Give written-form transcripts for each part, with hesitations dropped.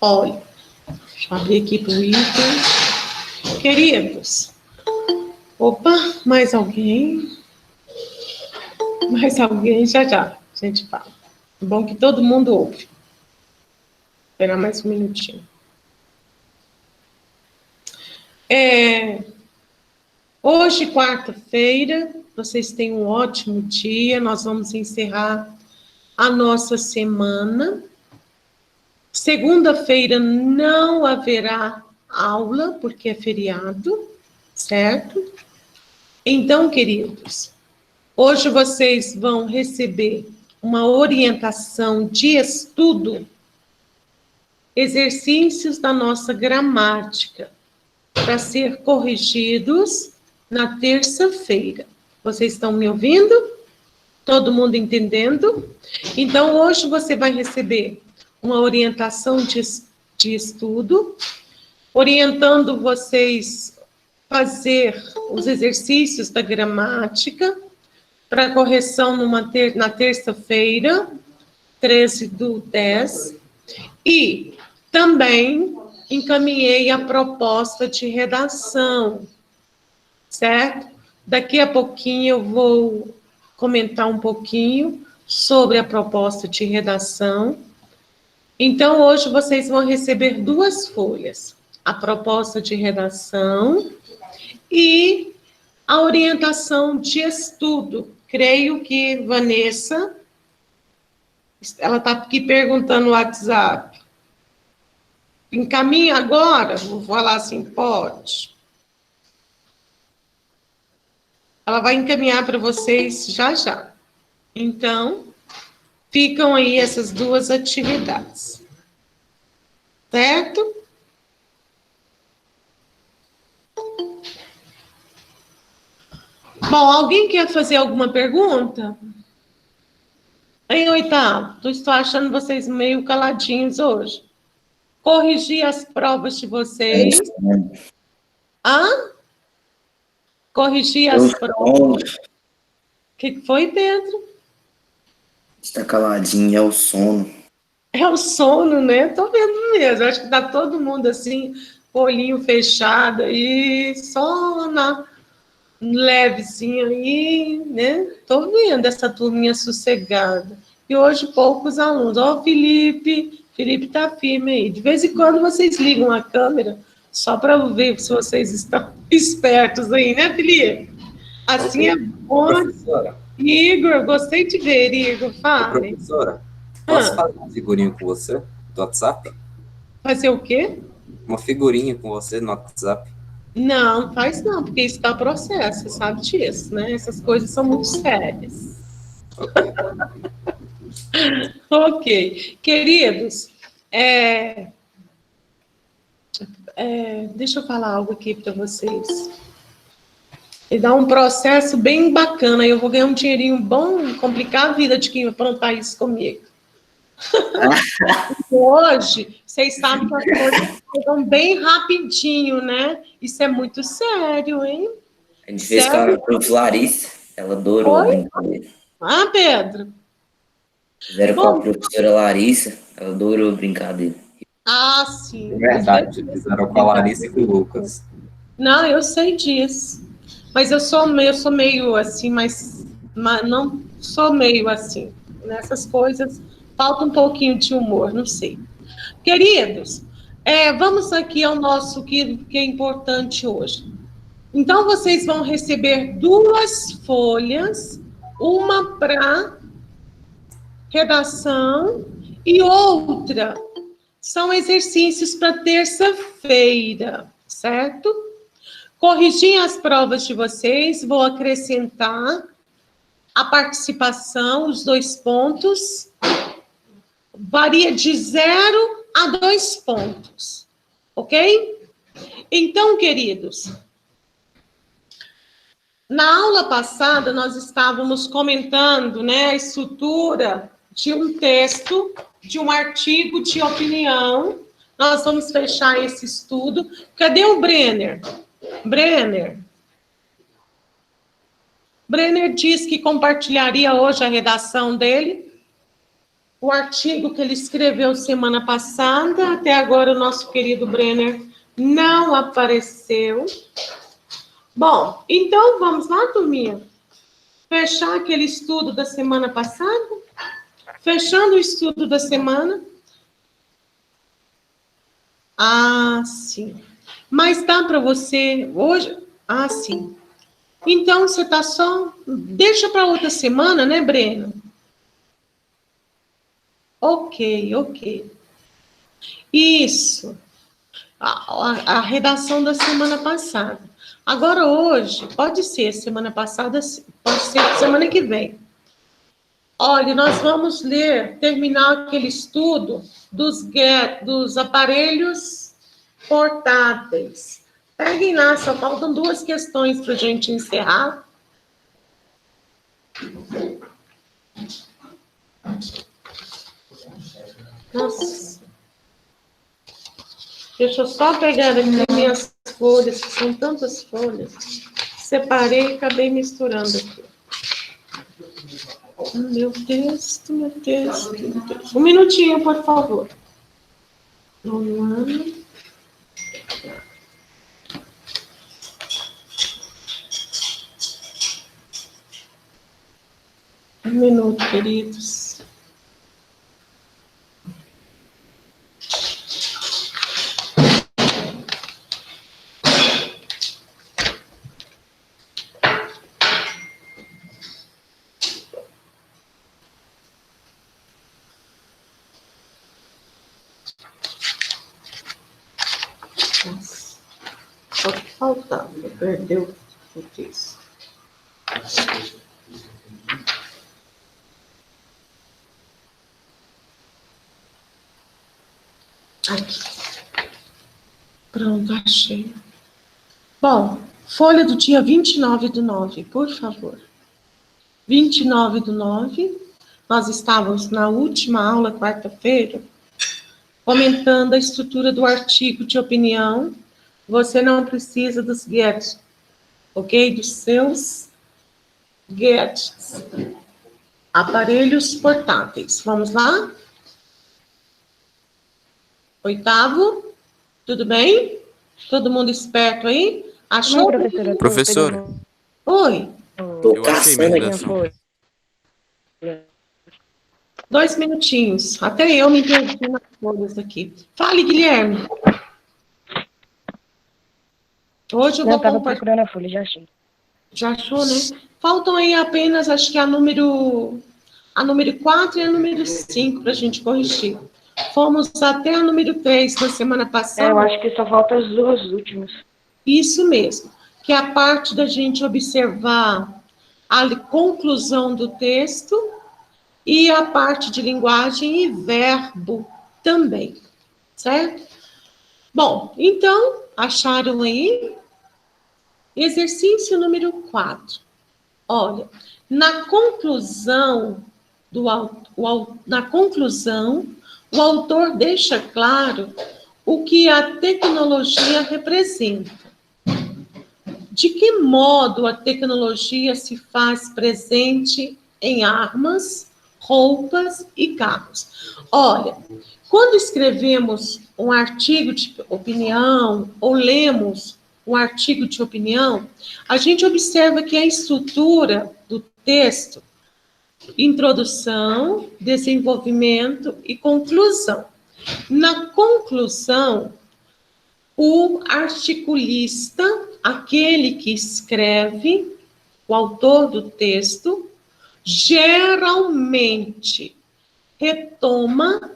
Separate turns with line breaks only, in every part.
Olha, deixa eu abrir aqui para o item. Queridos, opa, mais alguém? Mais alguém? Já, a gente fala. É bom que todo mundo ouve. Esperar mais um minutinho. Hoje, quarta-feira, vocês têm um ótimo dia. Nós vamos encerrar a nossa semana. Segunda-feira não haverá aula, porque é feriado, certo? Então, queridos, hoje vocês vão receber uma orientação de estudo, exercícios da nossa gramática, para ser corrigidos na terça-feira. Vocês estão me ouvindo? Todo mundo entendendo? Então, hoje você vai receber uma orientação de estudo, orientando vocês fazer os exercícios da gramática para correção na terça-feira, 13/10, e também encaminhei a proposta de redação, certo? Daqui a pouquinho eu vou comentar um pouquinho sobre a proposta de redação. Então, hoje vocês vão receber 2 folhas, a proposta de redação e a orientação de estudo. Creio que Vanessa, ela está aqui perguntando no WhatsApp. Encaminha agora? Vou falar assim, pode. Ela vai encaminhar para vocês já. Então, ficam aí essas 2 atividades. Certo? Bom, alguém quer fazer alguma pergunta? Em oitavo, estou achando vocês meio caladinhos hoje. Corrigir as provas de vocês. Corrigir as provas. O que foi, Pedro?
Está caladinho, é o sono.
É o sono, né? Tô vendo mesmo. Acho que tá todo mundo assim, olhinho fechado e só na levezinho aí, né? Tô vendo essa turminha sossegada. E hoje poucos alunos. Ó, o Felipe tá firme aí. De vez em quando vocês ligam a câmera só para ver se vocês estão espertos aí, né, Felipe? Assim é bom.
Professora.
Igor, gostei de ver, Igor, fale.
Professora, posso fazer uma figurinha com você do WhatsApp?
Fazer o quê?
Uma figurinha com você no WhatsApp.
Não, faz não, porque isso dá processo, você sabe disso, né? Essas coisas são muito sérias. Ok. Queridos, deixa eu falar algo aqui para vocês. E dá um processo bem bacana, eu vou ganhar um dinheirinho bom, complicar a vida de quem vai aprontar isso comigo. Hoje, vocês sabem que as coisas chegam bem rapidinho, né? Isso é muito sério, hein?
A gente fez com a professora Larissa, ela adorou a brincadeira.
Ah, Pedro?
Fizeram com a professora Larissa, ela adorou a brincadeira.
Ah, sim.
É verdade, fizeram com a Larissa e com o Lucas.
Não, eu sei disso. Mas eu sou meio assim, mas não sou meio assim. Nessas coisas, falta um pouquinho de humor, não sei. Queridos, vamos aqui ao nosso que é importante hoje. Então, vocês vão receber 2 folhas, uma para redação e outra são exercícios para terça-feira, certo? Corrigir as provas de vocês, vou acrescentar a participação, os 2 pontos, varia de 0 a 2 pontos, ok? Então, queridos, na aula passada nós estávamos comentando, né, a estrutura de um texto, de um artigo de opinião. Nós vamos fechar esse estudo. Cadê o Brenner? Brenner diz que compartilharia hoje a redação dele. o artigo que ele escreveu semana passada. Até agora o nosso querido Brenner não apareceu. Bom, então vamos lá, turminha? Fechar aquele estudo da semana passada? Fechando o estudo da semana. Ah, sim. Mas dá para você hoje? Ah, sim. Então você tá só. Deixa para outra semana, né, Breno? Ok. Isso. A redação da semana passada. Agora, hoje, pode ser semana passada, pode ser semana que vem. Olha, nós vamos terminar aquele estudo dos aparelhos portáteis. Peguem lá, só faltam 2 questões para a gente encerrar. Nossa. Deixa eu só pegar aqui minhas folhas, que são tantas folhas. Separei e acabei misturando aqui. Meu texto. Um minutinho, por favor. Vamos lá. Um minuto, queridos. Nossa, só que faltava, perdeu o texto. Aqui. Pronto, achei. Bom, folha do dia 29/9, por favor. 29/9, nós estávamos na última aula, quarta-feira, comentando a estrutura do artigo de opinião. Você não precisa dos gadgets, ok? Dos seus gadgets. Aparelhos portáteis. Vamos lá? 8º, tudo bem? Todo mundo esperto aí? Achou?
Não, professora.
Oi.
Tô caçando aqui.
2 minutinhos. Até eu me perdi nas folhas aqui. Fale, Guilherme. Hoje eu vou
tava
compartilhar.
procurando a folha, já achei.
Já achou, né? Faltam aí apenas, acho que a número 4 e a número 5 para a gente corrigir. Fomos até a número 3 na semana passada.
Eu acho que só faltam as 2 últimas.
Isso mesmo, que é a parte da gente observar a conclusão do texto e a parte de linguagem e verbo também, certo? Bom, então, acharam aí? Exercício número 4. Olha, na conclusão, o autor deixa claro o que a tecnologia representa. De que modo a tecnologia se faz presente em armas, roupas e carros? Olha, quando escrevemos um artigo de opinião ou lemos um artigo de opinião, a gente observa que a estrutura do texto, introdução, desenvolvimento e conclusão. Na conclusão, o articulista, aquele que escreve, o autor do texto, geralmente retoma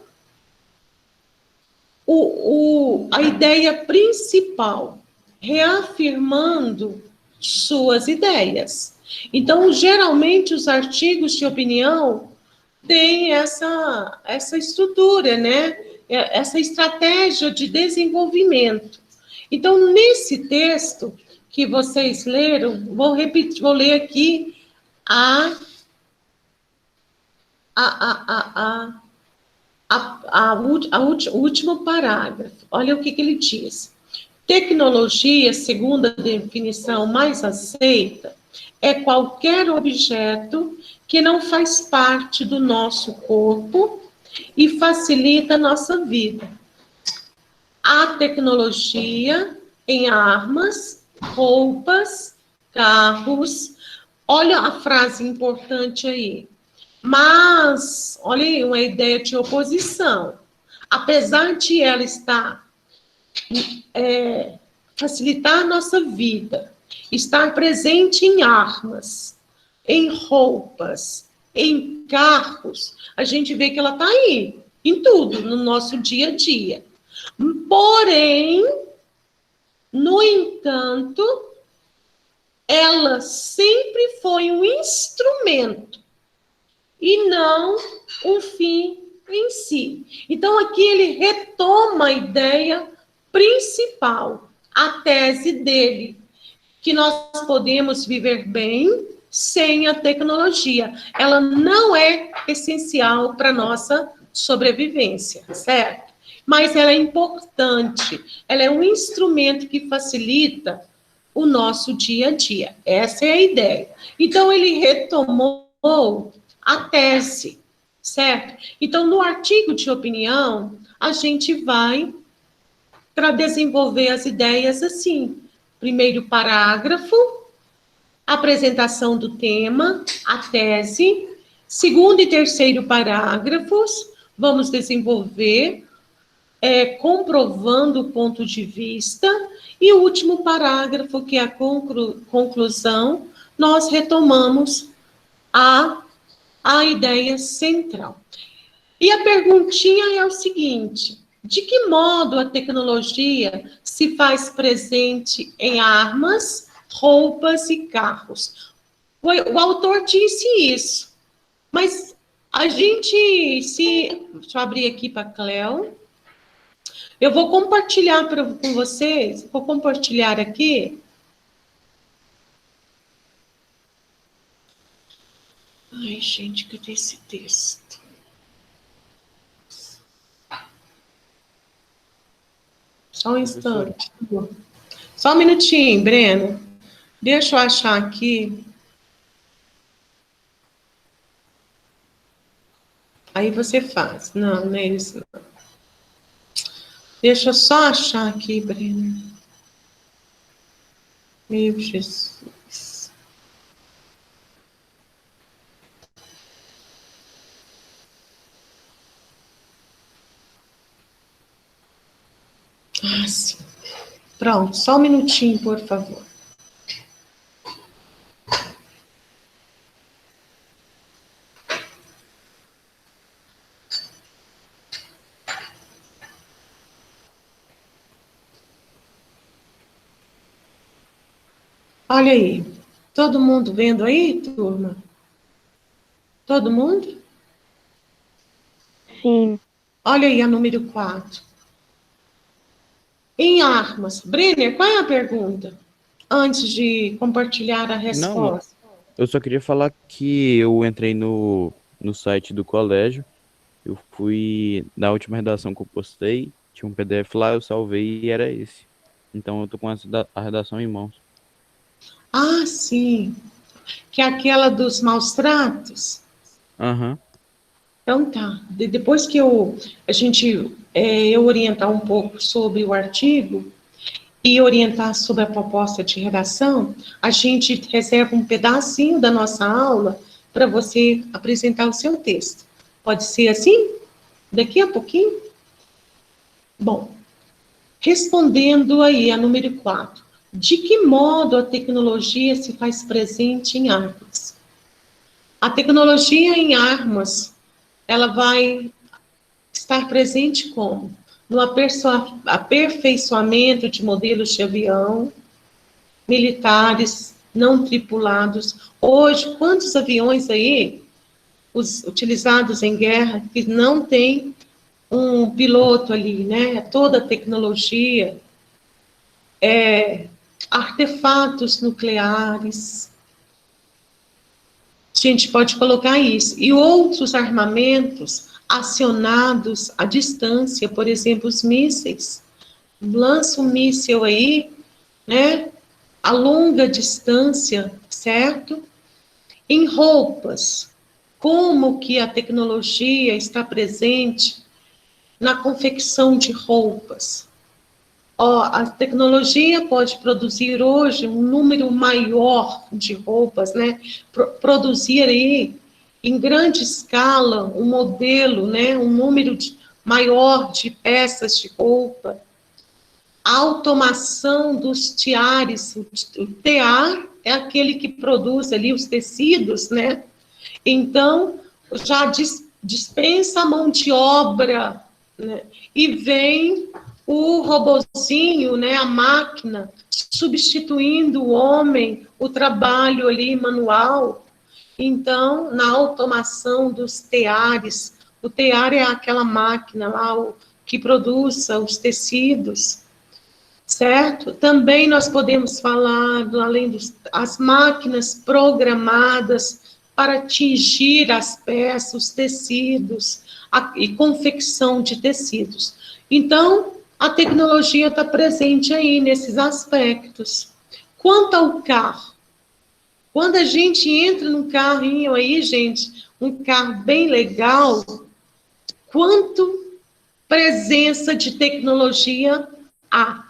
a ideia principal, reafirmando suas ideias. Então, geralmente, os artigos de opinião têm essa estrutura, né? Essa estratégia de desenvolvimento. Então, nesse texto que vocês leram, vou ler aqui o último parágrafo. Olha o que ele diz. Tecnologia, segundo a definição mais aceita, é qualquer objeto que não faz parte do nosso corpo e facilita a nossa vida. A tecnologia em armas, roupas, carros. Olha a frase importante aí. Mas, olha aí, uma ideia de oposição. Apesar de ela estar facilitar a nossa vida, estar presente em armas, em roupas, em carros, a gente vê que ela está aí, em tudo, no nosso dia a dia. Porém, no entanto, ela sempre foi um instrumento e não um fim em si. Então, aqui ele retoma a ideia principal, a tese dele, que nós podemos viver bem sem a tecnologia. Ela não é essencial para a nossa sobrevivência, certo? Mas ela é importante, ela é um instrumento que facilita o nosso dia a dia. Essa é a ideia. Então, ele retomou a tese, certo? Então, no artigo de opinião, a gente vai para desenvolver as ideias assim. Primeiro parágrafo, apresentação do tema, a tese. Segundo e terceiro parágrafos, vamos desenvolver comprovando o ponto de vista. E o último parágrafo, que é a conclusão, nós retomamos a ideia central. E a perguntinha é o seguinte: de que modo a tecnologia se faz presente em armas, roupas e carros? O autor disse isso, mas a gente deixa eu abrir aqui para a Cleo. Eu vou compartilhar com vocês, vou compartilhar aqui. Ai, gente, cadê esse texto? Só um instante. Só um minutinho, Breno. Deixa eu achar aqui. Aí você faz. Não, não é isso não. Deixa eu só achar aqui, Breno. Meu Jesus. Ah, sim. Pronto, só um minutinho, por favor. Olha aí. Todo mundo vendo aí, turma? Todo mundo?
Sim.
Olha aí a número 4. Em armas. Brenner, qual é a pergunta? Antes de compartilhar a resposta.
Eu só queria falar que eu entrei no site do colégio, eu fui na última redação que eu postei, tinha um PDF lá, eu salvei e era esse. Então eu tô com a redação em mãos.
Ah, sim. Que é aquela dos maus tratos?
Aham.
Então tá. Depois que eu orientar um pouco sobre o artigo e orientar sobre a proposta de redação, a gente reserva um pedacinho da nossa aula para você apresentar o seu texto. Pode ser assim? Daqui a pouquinho? Bom, respondendo aí a número 4. De que modo a tecnologia se faz presente em armas? A tecnologia em armas, ela vai estar presente como? No aperfeiçoamento de modelos de avião, militares, não tripulados. Hoje, quantos aviões aí, os utilizados em guerra, que não tem um piloto ali, né? Toda a tecnologia, artefatos nucleares. A gente pode colocar isso. E outros armamentos acionados à distância, por exemplo, os mísseis. Lança um míssil aí, né? A longa distância, certo? Em roupas, como que a tecnologia está presente na confecção de roupas. A tecnologia pode produzir hoje um número maior de roupas, né? Produzir aí, em grande escala, um modelo, né? Um número maior de peças de roupa. A automação dos tiares. O tear é aquele que produz ali os tecidos, né? Então, já dispensa a mão de obra, né? E vem o robozinho, né, a máquina, substituindo o homem, o trabalho ali manual. Então, na automação dos teares, o tear é aquela máquina lá que produz os tecidos, certo? Também nós podemos falar, além das máquinas programadas para atingir as peças, os tecidos, e confecção de tecidos. Então, a tecnologia está presente aí nesses aspectos. Quanto ao carro, quando a gente entra num carrinho aí, gente, um carro bem legal, quanto presença de tecnologia há,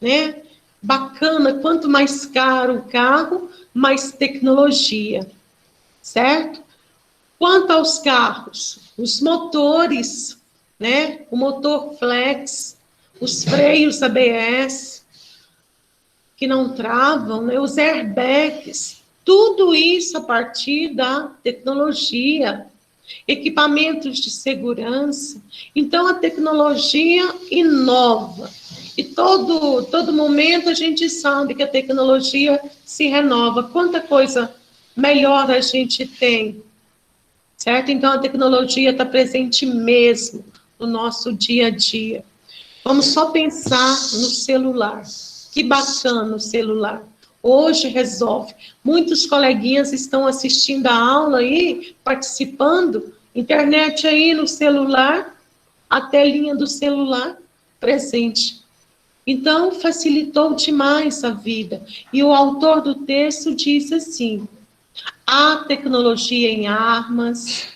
né? Bacana, quanto mais caro o carro, mais tecnologia, certo? Quanto aos carros, os motores, né? O motor flex, os freios ABS, que não travam, né? Os airbags, tudo isso a partir da tecnologia, equipamentos de segurança. Então, a tecnologia inova. E todo momento a gente sabe que a tecnologia se renova. Quanta coisa melhor a gente tem, certo? Então, a tecnologia está presente mesmo no nosso dia a dia. Vamos só pensar no celular. Que bacana o celular. Hoje resolve. Muitos coleguinhas estão assistindo a aula aí, participando, internet aí no celular, a telinha do celular presente. Então, facilitou demais a vida. E o autor do texto diz assim: há tecnologia em armas,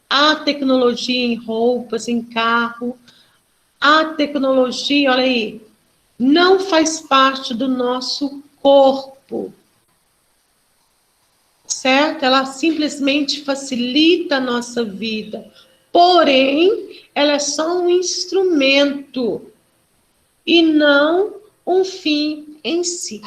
há tecnologia em roupas, em carro, há tecnologia, olha aí, não faz parte do nosso corpo, certo? Ela simplesmente facilita a nossa vida, porém, ela é só um instrumento e não um fim em si.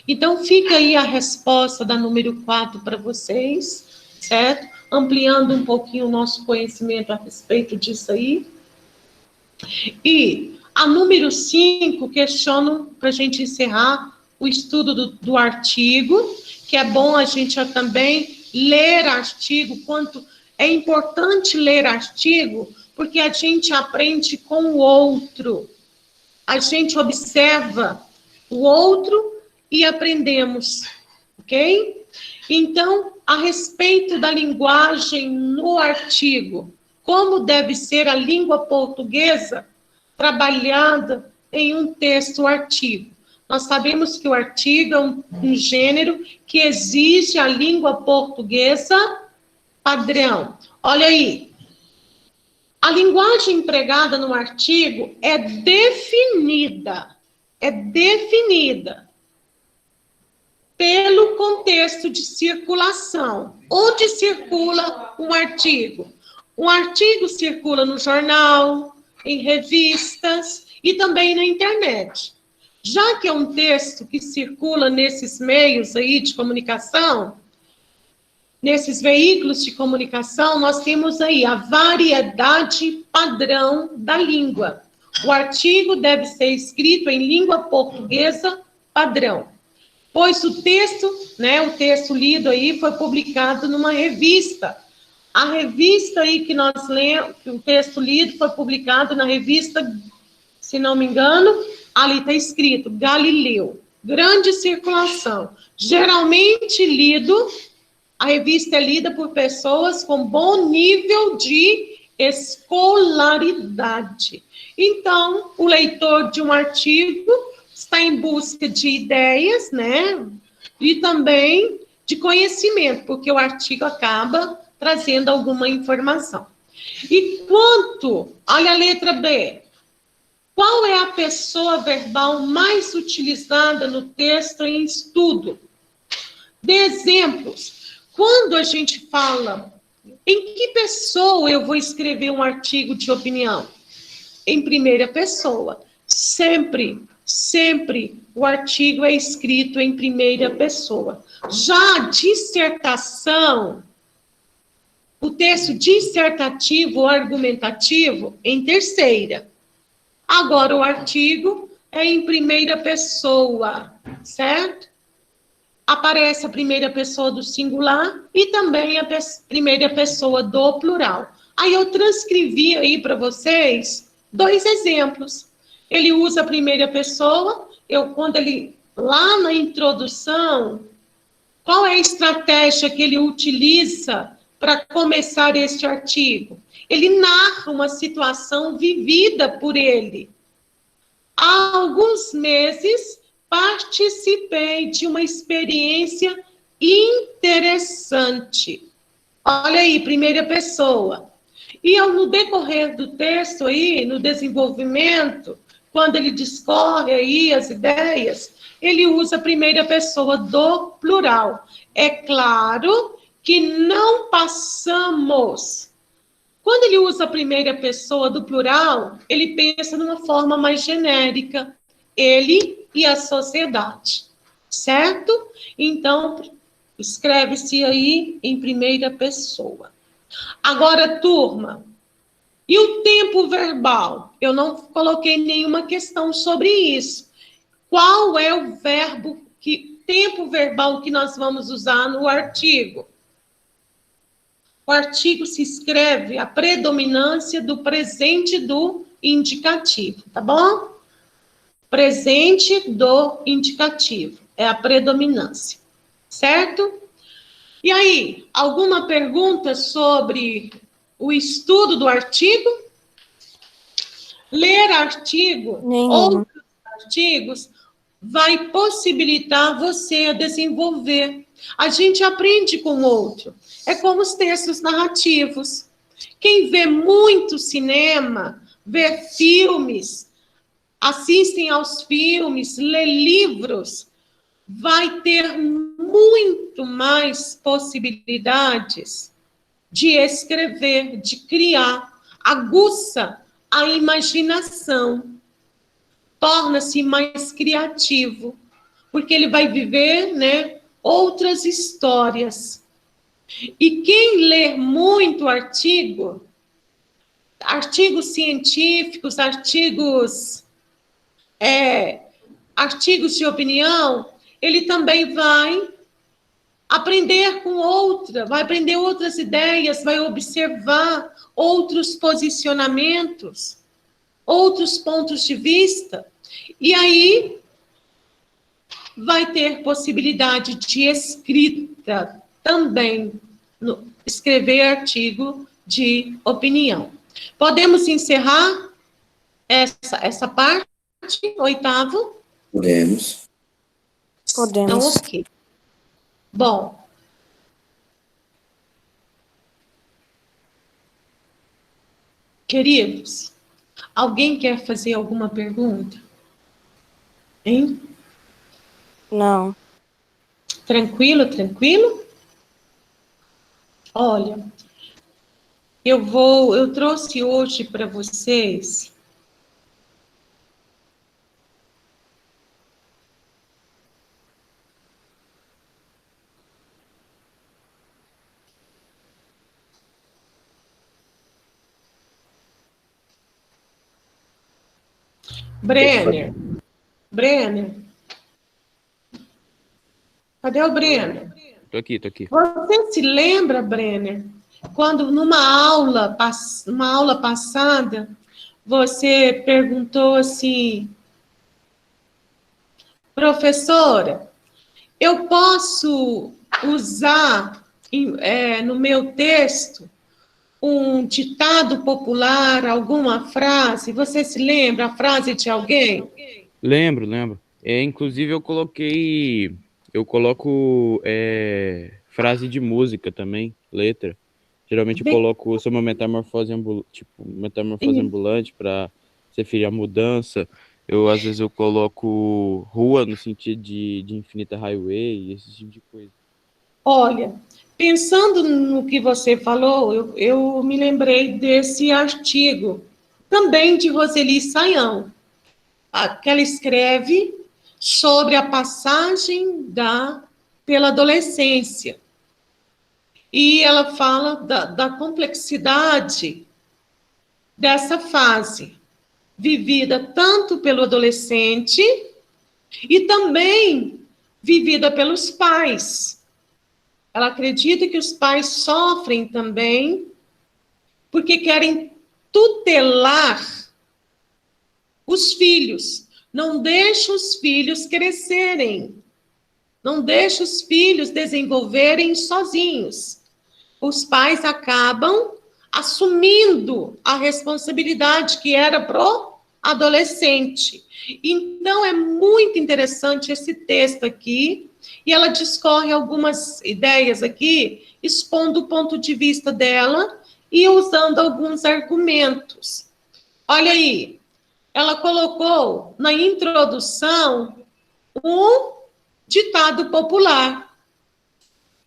Então, fica aí a resposta da número 4 para vocês, certo? Ampliando um pouquinho o nosso conhecimento a respeito disso aí. E a número 5, questiono para a gente encerrar o estudo do artigo, que é bom a gente também ler artigo, quanto é importante ler artigo, porque a gente aprende com o outro. A gente observa o outro e aprendemos, ok? Então, a respeito da linguagem no artigo, como deve ser a língua portuguesa trabalhada em um texto-artigo. Nós sabemos que o artigo é um gênero que exige a língua portuguesa padrão. Olha aí, a linguagem empregada no artigo é definida pelo contexto de circulação. Onde circula um artigo? Um artigo circula no jornal, em revistas e também na internet. Já que é um texto que circula nesses meios aí de comunicação, nesses veículos de comunicação, nós temos aí a variedade padrão da língua. O artigo deve ser escrito em língua portuguesa padrão, pois o texto, né, o texto lido aí foi publicado numa revista. A revista aí que nós lemos, o texto lido foi publicado na revista, se não me engano, ali está escrito Galileu, grande circulação. Geralmente a revista é lida por pessoas com bom nível de escolaridade. Então, o leitor de um artigo está em busca de ideias, né? E também de conhecimento, porque o artigo acaba trazendo alguma informação. E quanto, olha a letra B, qual é a pessoa verbal mais utilizada no texto em estudo? Dê exemplos. Quando a gente fala, em que pessoa eu vou escrever um artigo de opinião? Em primeira pessoa. Sempre, sempre o artigo é escrito em primeira pessoa. Já a dissertação, o texto dissertativo ou argumentativo, em terceira. Agora, o artigo é em primeira pessoa, certo? Aparece a primeira pessoa do singular e também a primeira pessoa do plural. Aí eu transcrevi aí para vocês 2 exemplos. Ele usa a primeira pessoa, quando ele, lá na introdução, qual é a estratégia que ele utiliza para começar este artigo? Ele narra uma situação vivida por ele. Há alguns meses, participei de uma experiência interessante. Olha aí, primeira pessoa. E no decorrer do texto aí, no desenvolvimento, quando ele discorre aí as ideias, ele usa a primeira pessoa do plural. É claro que não passamos. Quando ele usa a primeira pessoa do plural, ele pensa numa forma mais genérica. Ele e a sociedade, certo? Então, escreve-se aí em primeira pessoa. Agora, turma, e o tempo verbal? Eu não coloquei nenhuma questão sobre isso. Qual é o tempo verbal que nós vamos usar no artigo? O artigo se escreve a predominância do presente do indicativo, tá bom? Presente do indicativo, é a predominância, certo? E aí, alguma pergunta sobre o estudo do artigo? Ler artigo, outros artigos, vai possibilitar você a desenvolver. A gente aprende com o outro. É como os textos narrativos. Quem vê muito cinema, vê filmes, assistem aos filmes, lê livros, vai ter muito mais possibilidades de escrever, de criar, aguça a imaginação, torna-se mais criativo, porque ele vai viver, né, outras histórias. E quem lê muito artigos científicos, artigos de opinião, ele também vai aprender vai aprender outras ideias, vai observar outros posicionamentos, outros pontos de vista, e aí vai ter possibilidade de escrita também, escrever artigo de opinião. Podemos encerrar essa parte, 8º?
Podemos.
Então, ok. Bom. Queridos, alguém quer fazer alguma pergunta? Hein?
Não.
Tranquilo, tranquilo? Olha, eu trouxe hoje para vocês Brenner. Cadê o Brenner?
Tô aqui.
Você se lembra, Brenner, quando numa aula passada, você perguntou assim, professora, eu posso usar no meu texto um ditado popular, alguma frase? Você se lembra a frase de alguém?
Lembro. Inclusive eu coloco frase de música também, letra. Geralmente eu
Bem,
coloco sobre uma metamorfose ambulante, tipo, metamorfose ambulante para se referir à mudança. Às vezes eu coloco rua no sentido de infinita highway, esse tipo de coisa.
olha, pensando no que você falou, eu me lembrei desse artigo, também de Roseli Saião, que ela escreve sobre a passagem pela adolescência. E ela fala da complexidade dessa fase, vivida tanto pelo adolescente e também vivida pelos pais. Ela acredita que os pais sofrem também porque querem tutelar os filhos. Não deixa os filhos crescerem. Não deixa os filhos desenvolverem sozinhos. Os pais acabam assumindo a responsabilidade que era pro adolescente. Então, é muito interessante esse texto aqui, e ela discorre algumas ideias aqui, expondo o ponto de vista dela e usando alguns argumentos. Olha aí, ela colocou na introdução um ditado popular.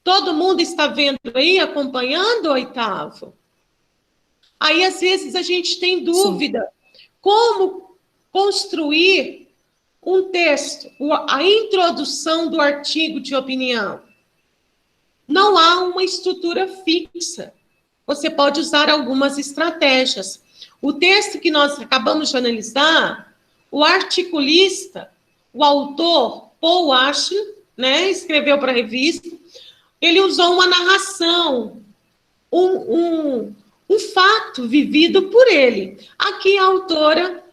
Todo mundo está vendo aí, acompanhando o oitavo? Aí, às vezes, a gente tem dúvida como construir um texto, a introdução do artigo de opinião. Não há uma estrutura fixa. Você pode usar algumas estratégias. O texto que nós acabamos de analisar, o articulista, o autor, Paul Ashley, né, escreveu para a revista, ele usou uma narração, um fato vivido por ele. Aqui a autora,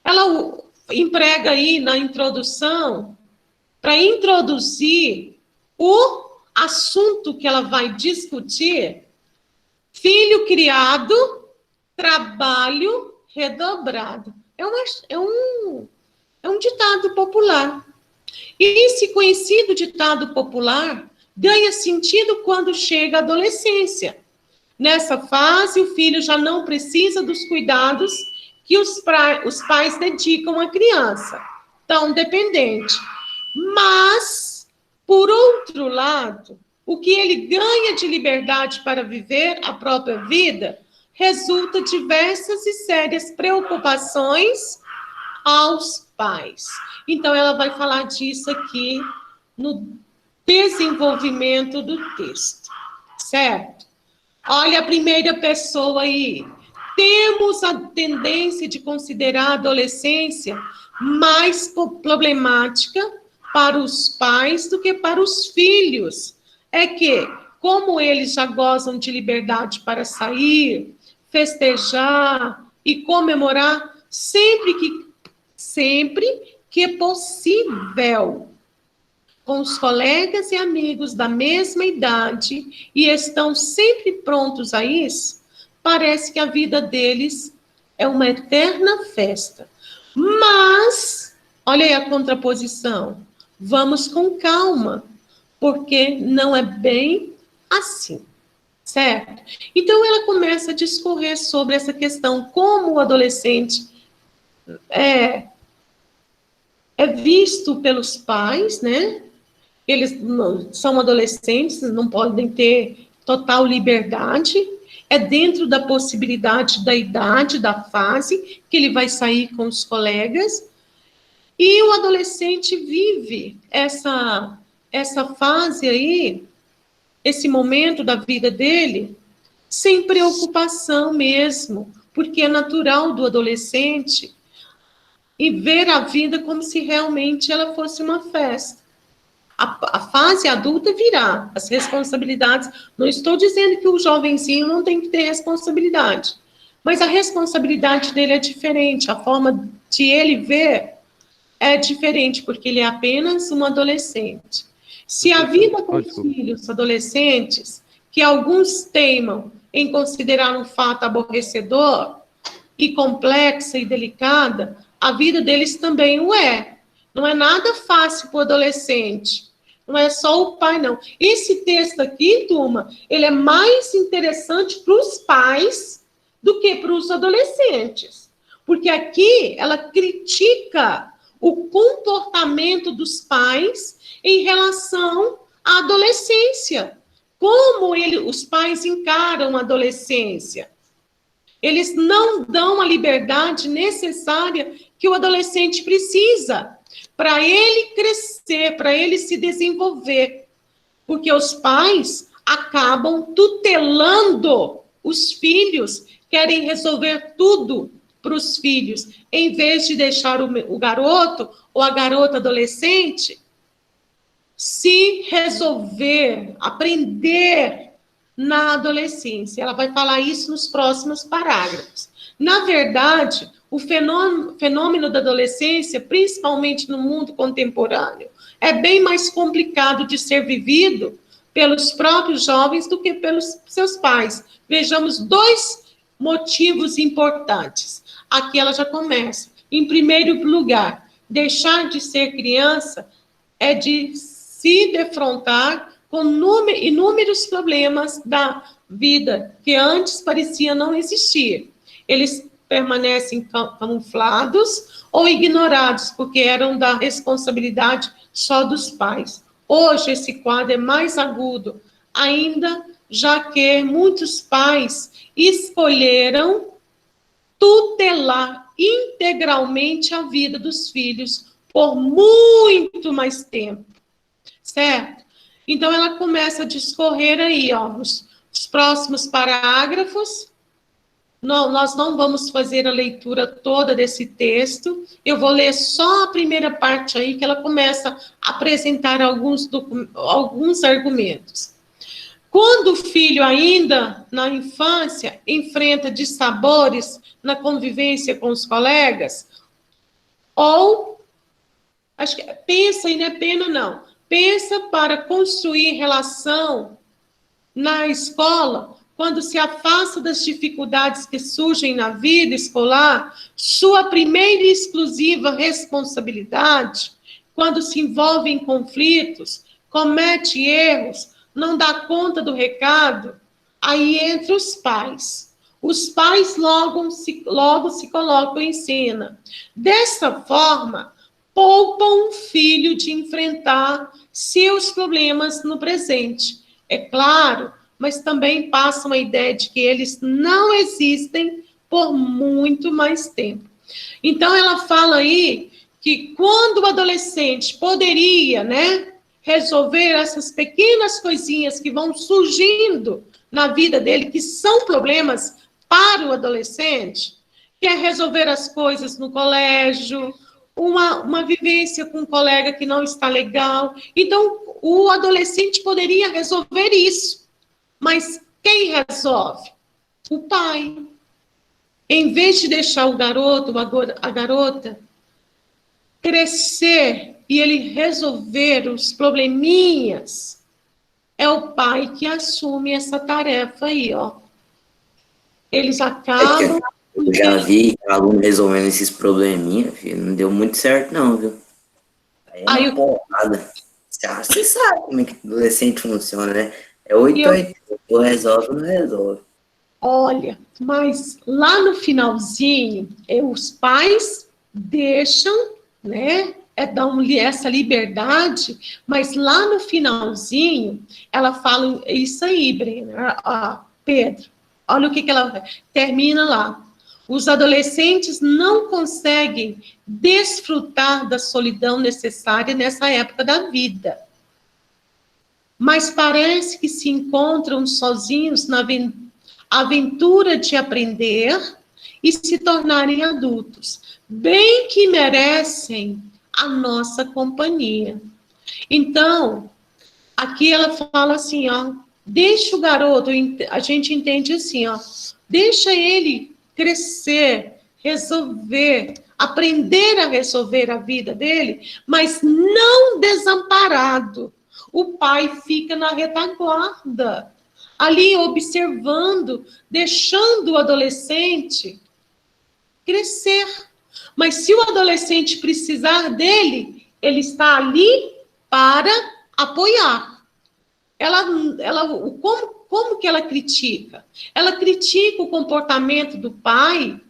ela emprega aí na introdução, para introduzir o assunto que ela vai discutir, filho criado, trabalho redobrado. É um ditado popular. E esse conhecido ditado popular ganha sentido quando chega a adolescência. Nessa fase, o filho já não precisa dos cuidados que os pais dedicam à criança, tão dependente. Mas, por outro lado, o que ele ganha de liberdade para viver a própria vida resulta diversas e sérias preocupações aos pais. Então, ela vai falar disso aqui no desenvolvimento do texto, certo? Olha a primeira pessoa aí. Temos a tendência de considerar a adolescência mais problemática para os pais do que para os filhos. É que, como eles já gozam de liberdade para sair, festejar e comemorar sempre que é possível, com os colegas e amigos da mesma idade, e estão sempre prontos a isso, parece que a vida deles é uma eterna festa. Mas, olha aí a contraposição, vamos com calma, porque não é bem assim, certo? Então, ela começa a discorrer sobre essa questão, como o adolescente é visto pelos pais, né? Eles são adolescentes, não podem ter total liberdade, é dentro da possibilidade da idade, da fase, que ele vai sair com os colegas, e o adolescente vive essa fase aí, esse momento da vida dele, sem preocupação mesmo, porque é natural do adolescente e ver a vida como se realmente ela fosse uma festa. A fase adulta virá, as responsabilidades. Não estou dizendo que o jovenzinho não tem que ter responsabilidade, mas a responsabilidade dele é diferente, a forma de ele ver é diferente, porque ele é apenas um adolescente. Se a vida com os filhos adolescentes, que alguns teimam em considerar um fato aborrecedor e complexa e delicada, a vida deles também o é. Não é nada fácil para o adolescente. Não é só o pai, não. Esse texto aqui, turma, ele é mais interessante para os pais do que para os adolescentes. Porque aqui ela critica o comportamento dos pais em relação à adolescência. Como os pais encaram a adolescência. Eles não dão a liberdade necessária que o adolescente precisa para ele crescer, para ele se desenvolver. Porque os pais acabam tutelando os filhos, querem resolver tudo para os filhos, em vez de deixar o garoto ou a garota adolescente se resolver, aprender na adolescência. Ela vai falar isso nos próximos parágrafos. Na verdade, o fenômeno da adolescência, principalmente no mundo contemporâneo, é bem mais complicado de ser vivido pelos próprios jovens do que pelos seus pais. Vejamos 2 motivos importantes. Aqui ela já começa. Em primeiro lugar, deixar de ser criança é de se defrontar com inúmeros problemas da vida que antes parecia não existir. Eles permanecem camuflados ou ignorados, porque eram da responsabilidade só dos pais. Hoje esse quadro é mais agudo, ainda já que muitos pais escolheram tutelar integralmente a vida dos filhos por muito mais tempo, certo? Então, ela começa a discorrer aí, ó, os próximos parágrafos. Nós não vamos fazer a leitura toda desse texto, eu vou ler só a primeira parte aí, que ela começa a apresentar alguns argumentos. Quando o filho, ainda na infância, enfrenta dissabores na convivência com os colegas, ou, acho que pensa, e não é pena não, pensa para construir relação na escola, quando se afasta das dificuldades que surgem na vida escolar, sua primeira e exclusiva responsabilidade, quando se envolve em conflitos, comete erros, não dá conta do recado, aí entra os pais. Os pais logo se colocam em cena. Dessa forma, poupam o filho de enfrentar seus problemas no presente. É claro, mas também passam a ideia de que eles não existem por muito mais tempo. Então, ela fala aí que quando o adolescente poderia, né, resolver essas pequenas coisinhas que vão surgindo na vida dele, que são problemas para o adolescente, que é resolver as coisas no colégio, uma vivência com um colega que não está legal. Então, o adolescente poderia resolver isso. Mas quem resolve? O pai. Em vez de deixar o garoto, a garota, crescer e ele resolver os probleminhas, é o pai que assume essa tarefa aí, ó. Eles acabam...
Eu já vi aluno resolvendo esses probleminhas, filho, não deu muito certo não, viu? Aí é uma porrada. Você sabe como é que adolescente funciona, né? É 880, ou resolve ou não resolve.
Olha, mas lá no finalzinho, os pais deixam, né, dão essa liberdade, mas lá no finalzinho, ela fala isso aí, Brena, Pedro, olha o que ela termina lá. Os adolescentes não conseguem desfrutar da solidão necessária nessa época da vida. Mas parece que se encontram sozinhos na aventura de aprender e se tornarem adultos. Bem que merecem a nossa companhia. Então, aqui ela fala assim, ó, deixa o garoto, a gente entende assim, ó, deixa ele crescer, resolver, aprender a resolver a vida dele, mas não desamparado. O pai fica na retaguarda, ali observando, deixando o adolescente crescer. Mas se o adolescente precisar dele, ele está ali para apoiar. Como que ela critica? Ela critica o comportamento do pai,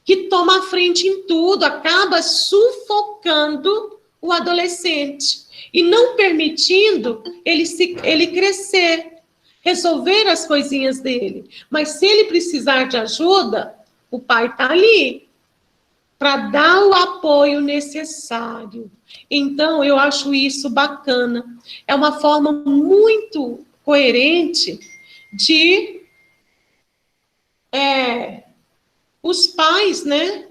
que toma a frente em tudo, acaba sufocando o adolescente e não permitindo ele crescer, resolver as coisinhas dele. Mas se ele precisar de ajuda, o pai está ali para dar o apoio necessário. Então, eu acho isso bacana. É uma forma muito coerente de os pais, né,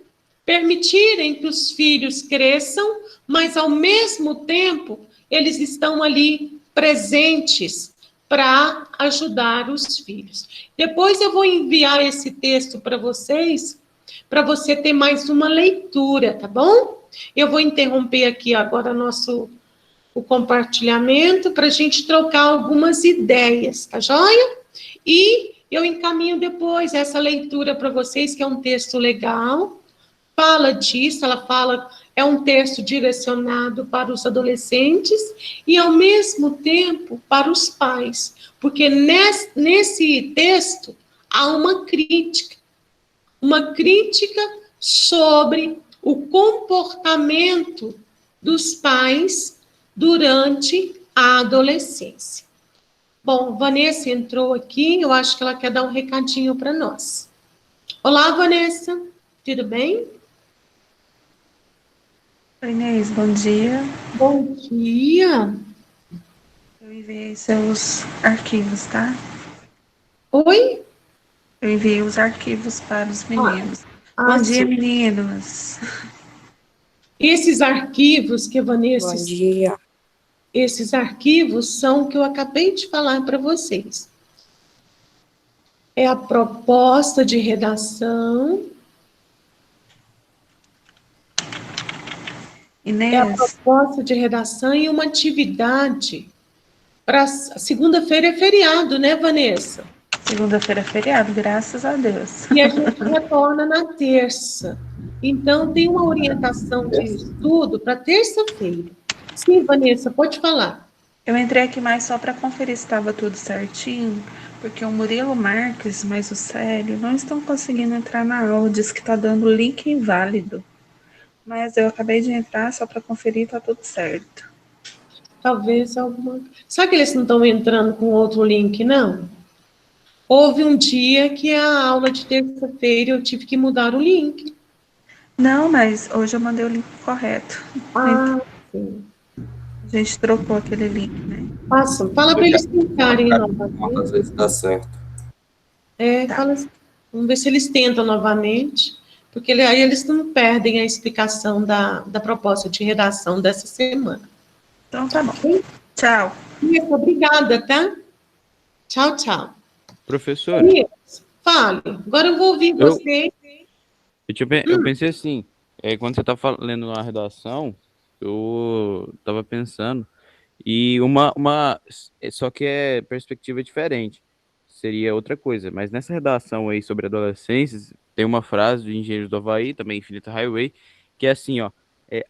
permitirem que os filhos cresçam, mas, ao mesmo tempo, eles estão ali presentes para ajudar os filhos. Depois eu vou enviar esse texto para vocês, para você ter mais uma leitura, tá bom? Eu vou interromper aqui agora o compartilhamento para a gente trocar algumas ideias, tá joia? E eu encaminho depois essa leitura para vocês, que é um texto legal, fala disso, é um texto direcionado para os adolescentes e, ao mesmo tempo, para os pais, porque nesse texto há uma crítica sobre o comportamento dos pais durante a adolescência. Bom, Vanessa entrou aqui, eu acho que ela quer dar um recadinho para nós. Olá, Vanessa, tudo bem?
Oi, Inês, bom dia.
Bom dia.
Eu enviei seus arquivos, tá?
Oi?
Eu enviei os arquivos para os meninos. Bom dia,
sim.
meninos.
Esses arquivos que a Vanessa...
Bom dia.
Esses arquivos são o que eu acabei de falar para vocês. É a proposta de redação.
Inês.
É a proposta de redação e uma atividade para segunda-feira é feriado, né, Vanessa?
Segunda-feira é feriado, graças a Deus.
E a gente retorna na terça. Então, tem uma orientação de estudo para terça-feira. Sim, Vanessa, pode falar.
Eu entrei aqui mais só para conferir se estava tudo certinho, porque o Murilo Marques, mais o Célio, não estão conseguindo entrar na aula, diz que está dando link inválido. Mas eu acabei de entrar só para conferir e está tudo certo.
Talvez alguma... Será que eles não estão entrando com outro link, não? Houve um dia que a aula de terça-feira eu tive que mudar o link.
Não, mas hoje eu mandei o link correto.
Sim.
A gente trocou aquele link, né?
Fala para eles tentarem novamente.
Às vezes dá certo.
Fala assim, vamos ver se eles tentam novamente, porque aí eles não perdem a explicação da proposta de redação dessa semana.
Então tá bom. Tchau.
Obrigada, tá? Tchau, tchau.
Professora,
Fale. Agora eu vou ouvir você.
eu pensei assim, quando você tá lendo a redação, eu tava pensando, e só que é perspectiva diferente, seria outra coisa, mas nessa redação aí sobre adolescências, tem uma frase do Engenheiros do Havaí, também Infinita Highway, que é assim, ó,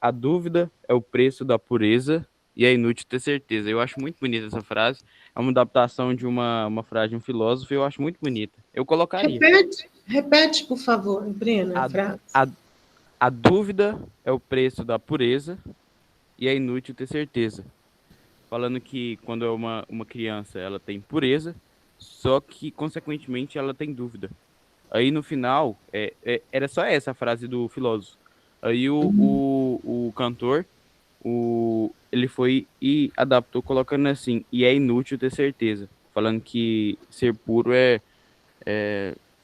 a dúvida é o preço da pureza e é inútil ter certeza. Eu acho muito bonita essa frase, é uma adaptação de uma frase de um filósofo, eu acho muito bonita. Eu colocaria.
Repete, por favor, Brena, a frase.
A dúvida é o preço da pureza e é inútil ter certeza. Falando que quando é uma criança, ela tem pureza, só que, consequentemente, ela tem dúvida. Aí, no final, era só essa a frase do filósofo. Aí, o cantor, ele foi e adaptou, colocando assim, e é inútil ter certeza. Falando que ser puro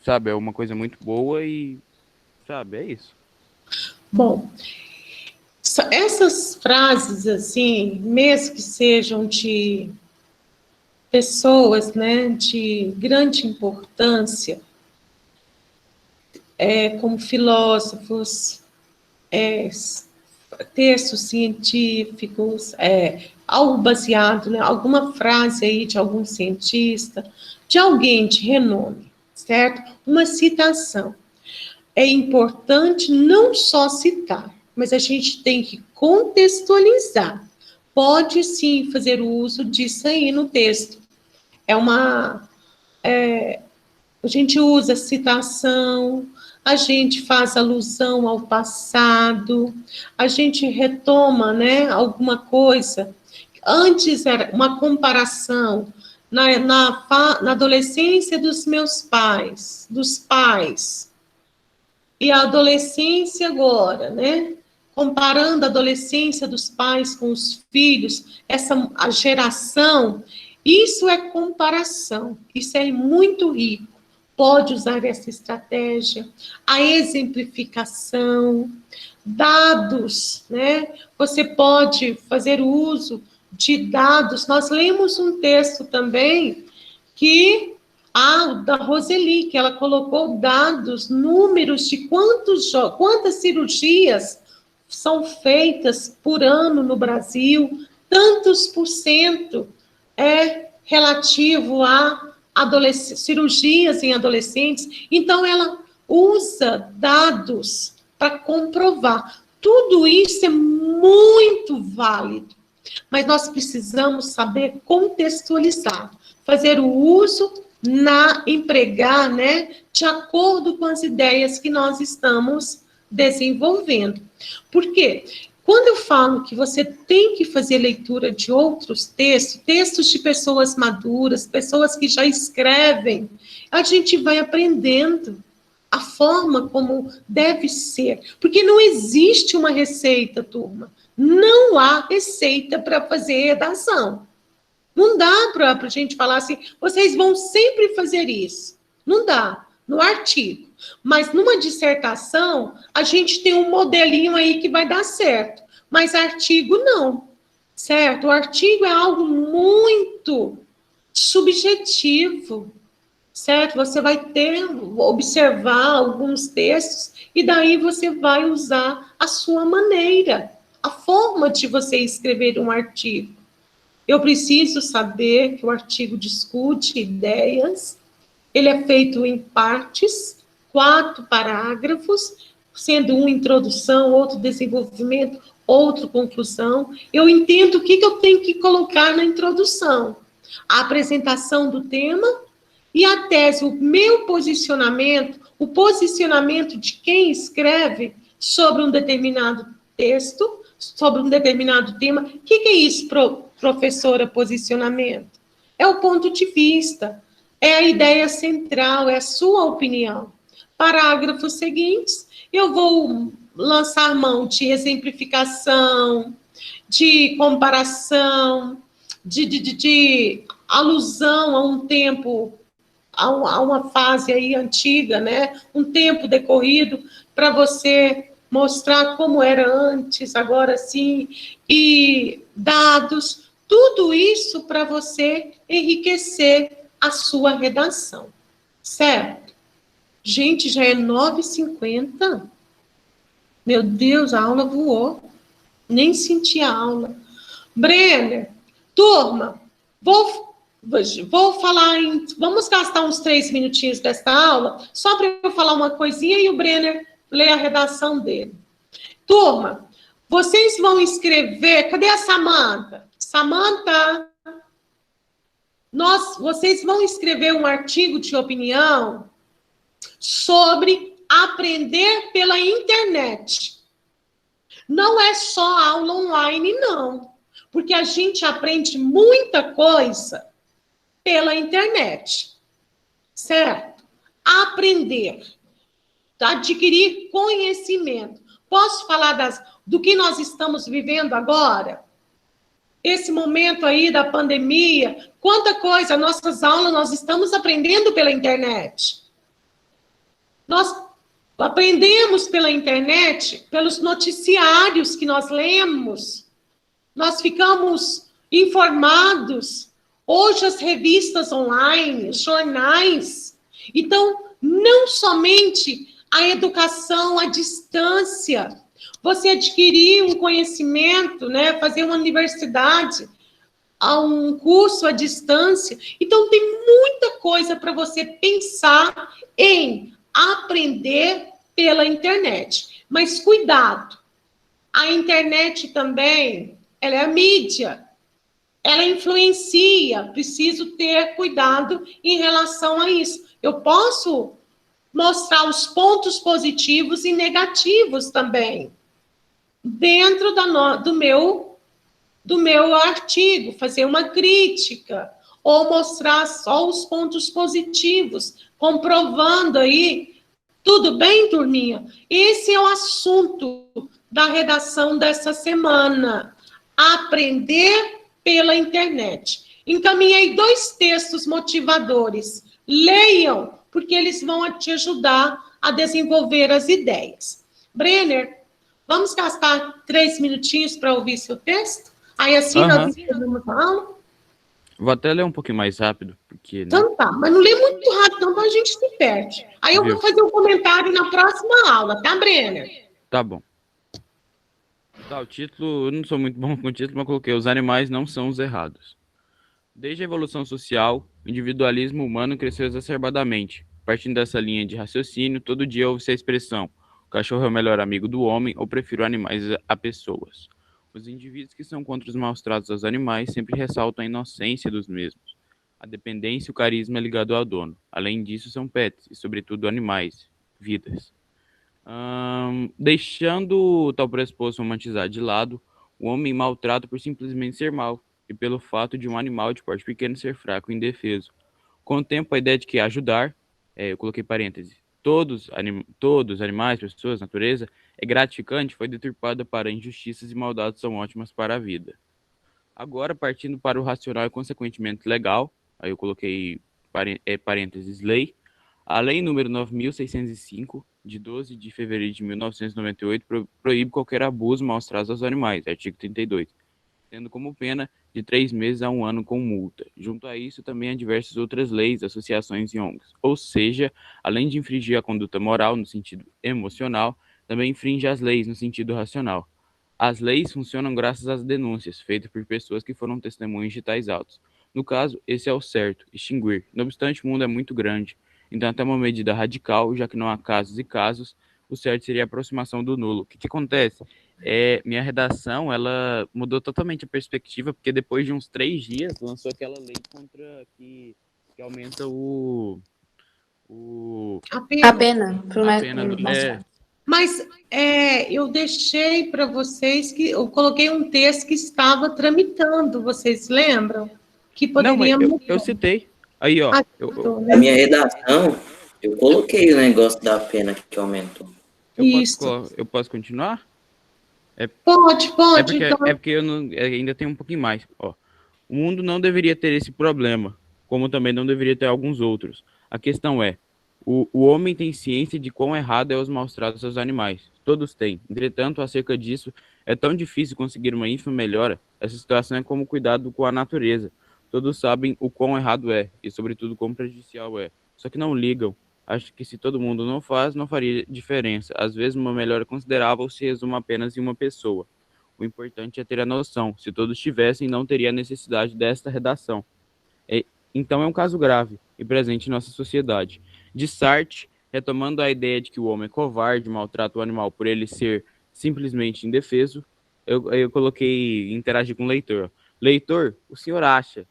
sabe, é uma coisa muito boa e, sabe, é isso.
Bom, essas frases, assim, mesmo que sejam de pessoas, né, de grande importância, como filósofos, textos científicos, algo baseado, né, alguma frase aí de algum cientista, de alguém de renome, certo? Uma citação. É importante não só citar, mas a gente tem que contextualizar, pode sim fazer uso disso aí no texto. A gente usa citação, a gente faz alusão ao passado, a gente retoma, né, alguma coisa. Antes era uma comparação na adolescência dos meus pais, dos pais, e a adolescência agora, né? Comparando a adolescência dos pais com os filhos, a geração, isso é comparação, isso é muito rico. Pode usar essa estratégia, a exemplificação, dados, né? Você pode fazer uso de dados. Nós lemos um texto também da Roseli, que ela colocou dados, números de quantas cirurgias são feitas por ano no Brasil, tantos por cento é relativo a cirurgias em adolescentes. Então, ela usa dados para comprovar. Tudo isso é muito válido, mas nós precisamos saber contextualizar, fazer o uso empregar, né, de acordo com as ideias que nós estamos desenvolvendo. Por quê? Quando eu falo que você tem que fazer leitura de outros textos de pessoas maduras, pessoas que já escrevem, a gente vai aprendendo a forma como deve ser. Porque não existe uma receita, turma. Não há receita para fazer redação. Não dá para a gente falar assim, vocês vão sempre fazer isso. Não dá, no artigo. Mas numa dissertação, a gente tem um modelinho aí que vai dar certo. Mas artigo não, certo? O artigo é algo muito subjetivo, certo? Você vai observar alguns textos e daí você vai usar a sua maneira, a forma de você escrever um artigo. Eu preciso saber que o artigo discute ideias, ele é feito em partes, 4 parágrafos, sendo um introdução, outro desenvolvimento, outro conclusão. Eu entendo o que eu tenho que colocar na introdução. A apresentação do tema e a tese, o meu posicionamento, o posicionamento de quem escreve sobre um determinado texto, sobre um determinado tema. O que é isso, professora, posicionamento? É o ponto de vista, é a ideia central, é a sua opinião. Parágrafos seguintes, eu vou lançar mão de exemplificação, de comparação, de alusão a um tempo, a uma fase aí antiga, né? Um tempo decorrido, para você mostrar como era antes, agora sim, e dados, tudo isso para você enriquecer a sua redação, certo? Gente, já é 9h50. Meu Deus, a aula voou. Nem senti a aula. Brenner, turma, vou falar vamos gastar uns 3 minutinhos desta aula, só para eu falar uma coisinha e o Brenner ler a redação dele. Turma, vocês vão escrever... Cadê a Samanta? Samanta! Vocês vão escrever um artigo de opinião sobre aprender pela internet. Não é só aula online, não. Porque a gente aprende muita coisa pela internet. Certo? Aprender. Adquirir conhecimento. Posso falar do que nós estamos vivendo agora? Esse momento aí da pandemia, quanta coisa, nossas aulas nós estamos aprendendo pela internet. Nós aprendemos pela internet, pelos noticiários que nós lemos. Nós ficamos informados. Hoje as revistas online, os jornais. Então, não somente a educação à distância, você adquirir um conhecimento, né, fazer uma universidade, um curso à distância. Então, tem muita coisa para você pensar em aprender pela internet. Mas cuidado, a internet também ela é a mídia, ela influencia, preciso ter cuidado em relação a isso. Eu posso mostrar os pontos positivos e negativos também, dentro do meu artigo, fazer uma crítica, ou mostrar só os pontos positivos, comprovando aí. Tudo bem, turminha? Esse é o assunto da redação dessa semana. Aprender pela internet. Encaminhei 2 textos motivadores. Leiam, porque eles vão te ajudar a desenvolver as ideias. Brenner, vamos gastar 3 minutinhos para ouvir seu texto? Aí assim nós encerramos a aula?
Vou até ler um pouquinho mais rápido, porque... Né?
Então tá, mas não lê muito rápido, não, a gente se perde. Aí eu vou fazer um comentário na próxima aula, tá, Brenner?
Tá bom. Tá, o título, eu não sou muito bom com o título, mas coloquei: os animais não são os errados. Desde a evolução social, o individualismo humano cresceu exacerbadamente. Partindo dessa linha de raciocínio, todo dia ouve-se a expressão: o cachorro é o melhor amigo do homem, ou prefiro animais a pessoas. Os indivíduos que são contra os maus tratos aos animais sempre ressaltam a inocência dos mesmos. A dependência e o carisma é ligado ao dono. Além disso, são pets, e sobretudo animais, vidas. Deixando tal pressuposto romantizado de lado, o homem maltrata por simplesmente ser mau, e pelo fato de um animal de porte pequeno ser fraco e indefeso. Com o tempo, a ideia de que ajudar, eu coloquei parênteses, todos animais, pessoas, natureza, é gratificante, foi deturpada para injustiças e maldades são ótimas para a vida. Agora, partindo para o racional e consequentemente legal, aí eu coloquei parênteses lei, a lei número 9.605, de 12 de fevereiro de 1998, proíbe qualquer abuso, maus tratos aos animais, artigo 32, tendo como pena de 3 meses a 1 ano com multa. Junto a isso, também há diversas outras leis, associações e ONGs. Ou seja, além de infringir a conduta moral no sentido emocional, também infringe as leis no sentido racional. As leis funcionam graças às denúncias feitas por pessoas que foram testemunhas de tais autos. No caso, esse é o certo, extinguir. Não obstante, o mundo é muito grande, então até uma medida radical, já que não há casos e casos, o certo seria a aproximação do nulo. O que acontece? Minha redação, ela mudou totalmente a perspectiva, porque depois de uns 3 dias, lançou aquela lei contra que aumenta
A pena.
a pena do...
Mas eu deixei para vocês que eu coloquei um texto que estava tramitando, vocês lembram? Que poderia
Não, eu citei. Aí, ó.
Na minha redação, eu coloquei o negócio da pena que aumentou.
Eu posso continuar?
Pode.
É porque eu ainda tenho um pouquinho mais. Ó. O mundo não deveria ter esse problema, como também não deveria ter alguns outros. A questão é, o homem tem ciência de quão errado é os maus tratos aos animais. Todos têm. Entretanto, acerca disso, é tão difícil conseguir uma ínfima melhora. Essa situação é como cuidado com a natureza. Todos sabem o quão errado é, e sobretudo quão prejudicial é. Só que não ligam. Acho que se todo mundo não faz, não faria diferença. Às vezes, uma melhora considerável se resume apenas em uma pessoa. O importante é ter a noção. Se todos tivessem, não teria necessidade desta redação. Então é um caso grave e presente em nossa sociedade. De Sartre, retomando a ideia de que o homem é covarde, maltrata o animal por ele ser simplesmente indefeso, eu coloquei interagir com o leitor. Leitor, o senhor acha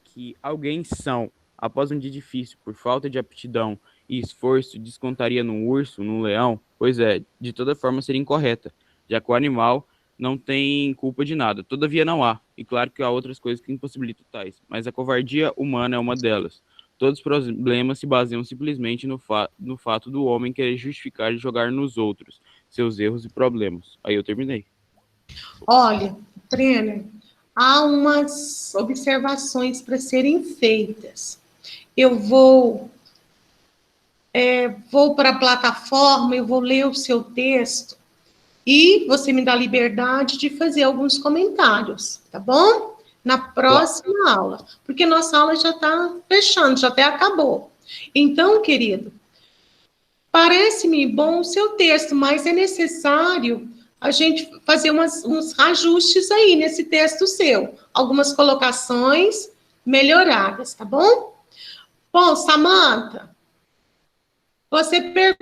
que alguém são, após um dia difícil, por falta de aptidão e esforço, descontaria num urso, num leão? Pois é, de toda forma seria incorreta, já que o animal não tem culpa de nada. Todavia não há, e claro que há outras coisas que impossibilitam tais, mas a covardia humana é uma delas. Todos os problemas se baseiam simplesmente no fato do homem querer justificar e jogar nos outros seus erros e problemas. Aí eu terminei.
Olha, Brenner, há umas observações para serem feitas. Eu vou para a plataforma, eu vou ler o seu texto e você me dá liberdade de fazer alguns comentários, tá bom? Na próxima aula, porque nossa aula já está fechando, já até acabou. Então, querido, parece-me bom o seu texto, mas é necessário a gente fazer uns ajustes aí nesse texto seu. Algumas colocações melhoradas, tá bom? Bom, Samantha, você perguntou